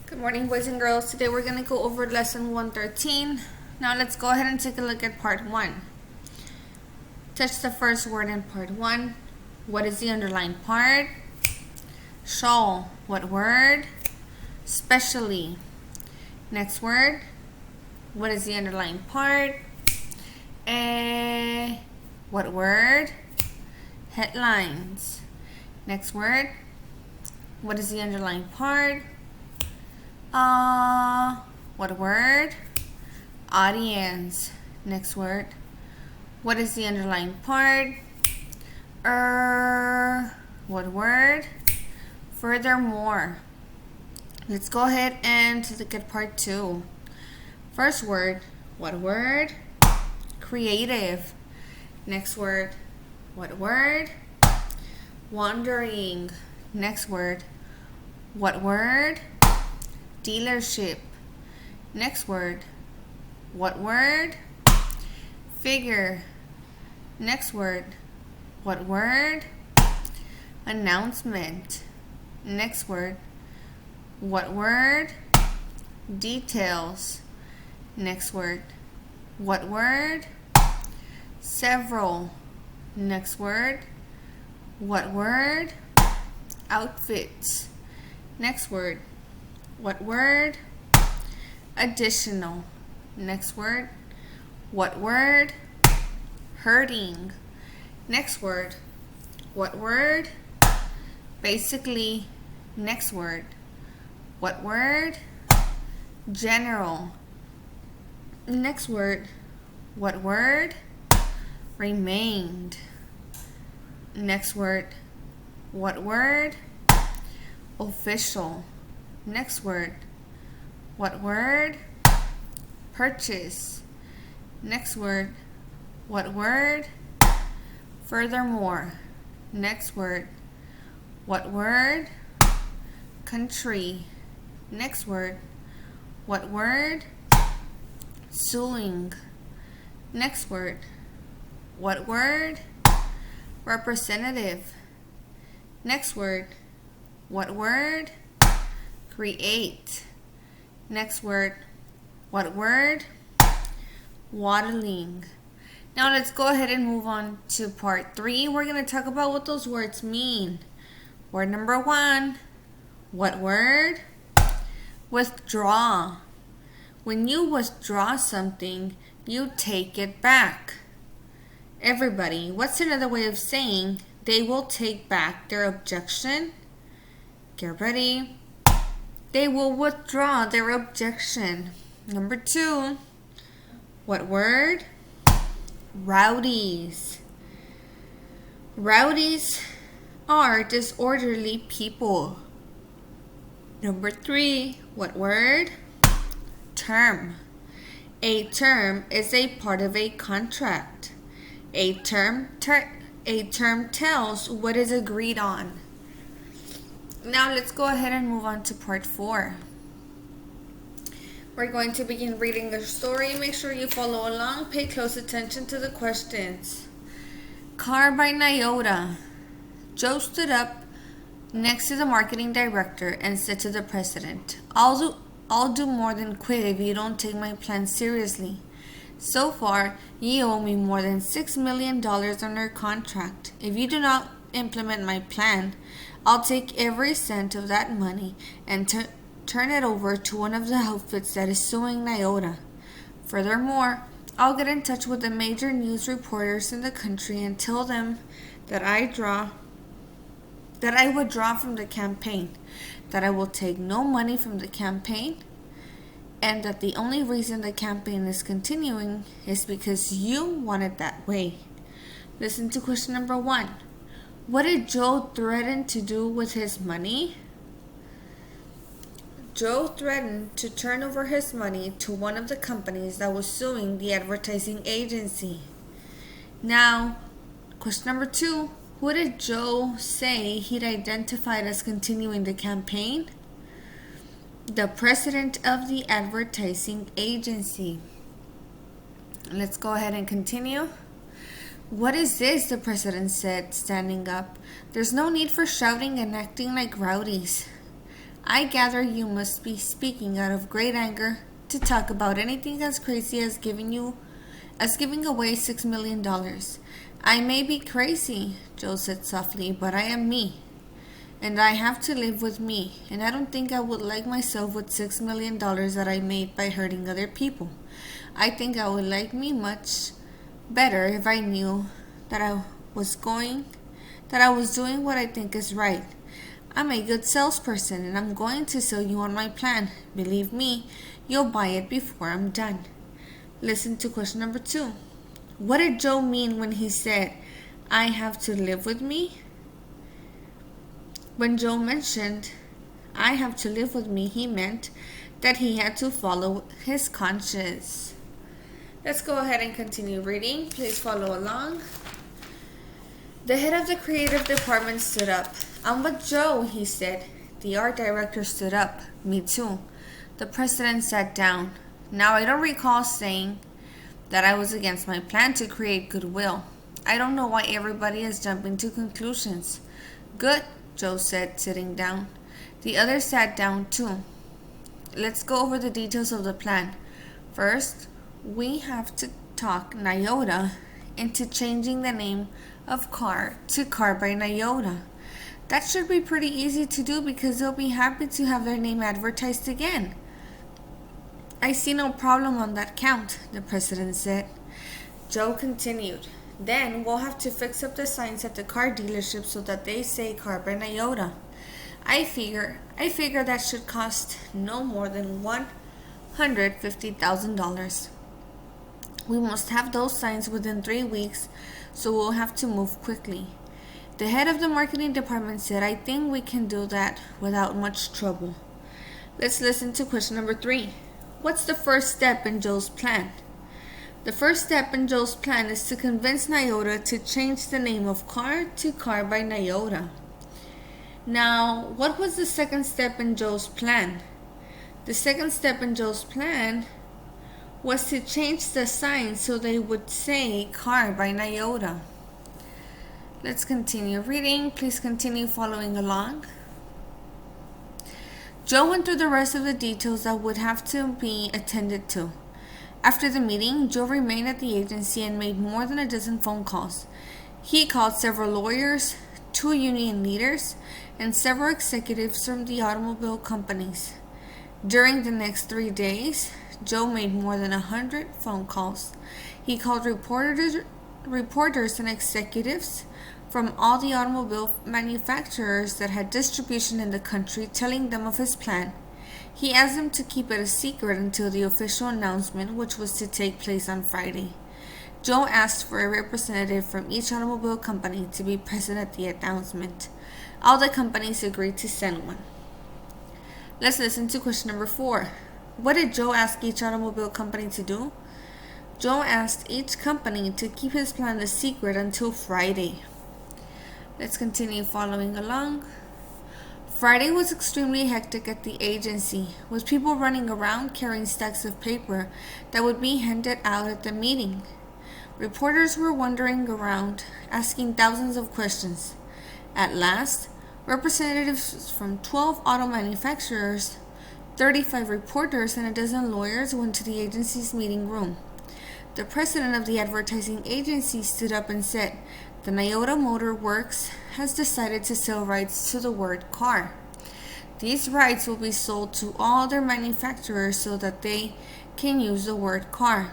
Good morning, boys and girls. Today we're going to go over lesson 113. Now let's go ahead and take a look at part 1. Touch the first word in part 1. What is the underlined part? Show. What word? Specially. Next word. What is the underlined part? What word? Headlines. Next word. What is the underlined part? What word? Audience. Next word. What is the underlined part? What word? Furthermore. Let's go ahead and look at part 2. First word. What word? Creative. Next word. What word? Wandering. Next word. What word? Dealership. Next word. What word? Figure. Next word. What word? Announcement. Next word. What word? Details. Next word. What word? Several. Next word. What word? Outfits. Next word. What word? Additional. Next word. What word? Hurting. Next word. What word? Basically. Next word. What word? General. Next word. What word? Remained. Next word. What word? Official. Next word. What word? Purchase. Next word. What word? Furthermore. Next word. What word? Country. Next word. What word? Suing. Next word. What word? Representative. Next word. What word? Create. Next word. What word? Waddling. Now let's go ahead and move on to part 3. We're going to talk about what those words mean. Word number 1. What word? Withdraw. When you withdraw something, you take it back. Everybody, what's another way of saying they will take back their objection? Get ready. They will withdraw their objection. Number 2. What word? Rowdies. Rowdies are disorderly people. Number 3. What word? Term. A term is a part of a contract. A term tells what is agreed on. Now let's go ahead and move on to part 4. We're going to begin reading the story. Make sure you follow along. Pay close attention to the questions. Car by Nyota. Joe stood up next to the marketing director and said to the president, I'll do more than quit if you don't take my plan seriously. So far, you owe me more than $6 million on your contract. If you do not implement my plan, I'll take every cent of that money and turn it over to one of the outfits that is suing Nyota. Furthermore, I'll get in touch with the major news reporters in the country and tell them that I withdraw from the campaign, that I will take no money from the campaign, and that the only reason the campaign is continuing is because you want it that way. Listen to question number 1. What did Joe threaten to do with his money? Joe threatened to turn over his money to one of the companies that was suing the advertising agency. Now, question number 2. Who did Joe say he'd identified as continuing the campaign? The president of the advertising agency. Let's go ahead and continue. What is this? The president said, standing up. There's no need for shouting and acting like rowdies. I gather you must be speaking out of great anger to talk about anything as crazy as giving away $6 million. I may be crazy, Joe said softly, but I am me. And I have to live with me, and I don't think I would like myself with $6 million that I made by hurting other people. I think I would like me much better if I knew that I was doing what I think is right. I'm a good salesperson, and I'm going to sell you on my plan. Believe me, you'll buy it before I'm done. Listen to question number 2. What did Joe mean when he said, I have to live with me? When Joe mentioned, I have to live with me, he meant that he had to follow his conscience. Let's go ahead and continue reading. Please follow along. The head of the creative department stood up. I'm with Joe, he said. The art director stood up. Me too. The president sat down. Now I don't recall saying that I was against my plan to create goodwill. I don't know why everybody is jumping to conclusions. Good, Joe said, sitting down. The others sat down too. Let's go over the details of the plan. First, we have to talk Nyota into changing the name of Car to Car by Nyota. That should be pretty easy to do because they'll be happy to have their name advertised again. I see no problem on that count, the president said. Joe continued. Then we'll have to fix up the signs at the car dealership so that they say Car by Nyota. I figure that should cost no more than $150,000. We must have those signs within 3 weeks, so we'll have to move quickly. The head of the marketing department said, I think we can do that without much trouble. Let's listen to question number 3. What's the first step in Joe's plan? The first step in Joe's plan is to convince Nyota to change the name of Car to Car by Nyota. Now, what was the second step in Joe's plan? The second step in Joe's plan was to change the signs so they would say Car by Nyota. Let's continue reading. Please continue following along. Joe went through the rest of the details that would have to be attended to. After the meeting, Joe remained at the agency and made more than a dozen phone calls. He called several lawyers, 2 union leaders, and several executives from the automobile companies. During the next 3 days, Joe made more than 100 phone calls. He called reporters and executives from all the automobile manufacturers that had distribution in the country, telling them of his plan. He asked them to keep it a secret until the official announcement, which was to take place on Friday. Joe asked for a representative from each automobile company to be present at the announcement. All the companies agreed to send one. Let's listen to question number 4. What did Joe ask each automobile company to do? Joe asked each company to keep his plan a secret until Friday. Let's continue following along. Friday was extremely hectic at the agency, with people running around carrying stacks of paper that would be handed out at the meeting. Reporters were wandering around, asking thousands of questions. At last, representatives from 12 auto manufacturers, 35 reporters, and a dozen lawyers went to the agency's meeting room. The president of the advertising agency stood up and said, the Nyota Motor Works has decided to sell rights to the word car. These rights will be sold to all their manufacturers so that they can use the word car.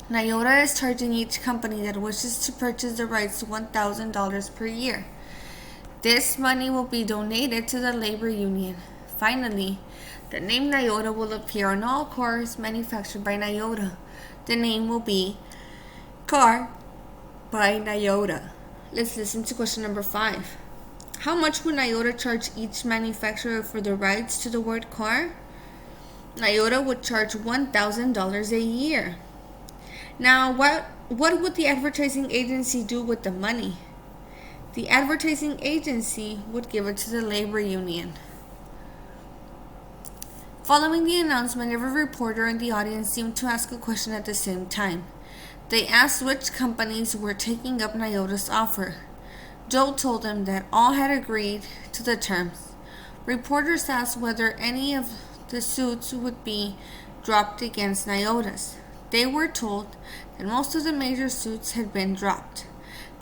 Nyota is charging each company that wishes to purchase the rights $1,000 per year. This money will be donated to the labor union. Finally, the name Nyota will appear on all cars manufactured by Nyota. The name will be Car by Nyota. Let's listen to question number 5. How much would Nyota charge each manufacturer for the rights to the word car? Nyota would charge $1,000 a year. Now, what would the advertising agency do with the money? The advertising agency would give it to the labor union. Following the announcement, every reporter in the audience seemed to ask a question at the same time. They asked which companies were taking up Nyota's offer. Joe told them that all had agreed to the terms. Reporters asked whether any of the suits would be dropped against Nyotas. They were told that most of the major suits had been dropped.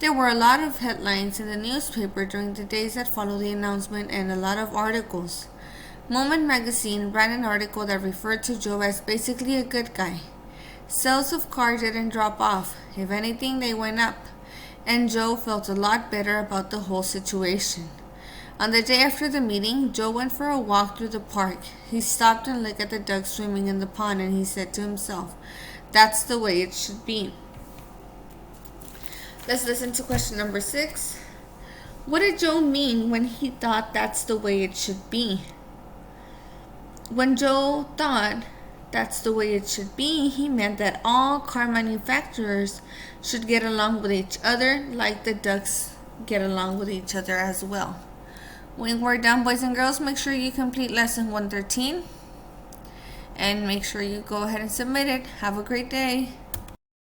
There were a lot of headlines in the newspaper during the days that followed the announcement and a lot of articles. Moment magazine ran an article that referred to Joe as basically a good guy. Sales of cars didn't drop off. If anything, they went up. And Joe felt a lot better about the whole situation. On the day after the meeting, Joe went for a walk through the park. He stopped and looked at the ducks swimming in the pond, and he said to himself, "That's the way it should be." Let's listen to question number 6. What did Joe mean when he thought that's the way it should be? When Joe thought that's the way it should be, he meant that all car manufacturers should get along with each other like the ducks get along with each other as well. When we're done, boys and girls, make sure you complete lesson 113 and make sure you go ahead and submit it. Have a great day.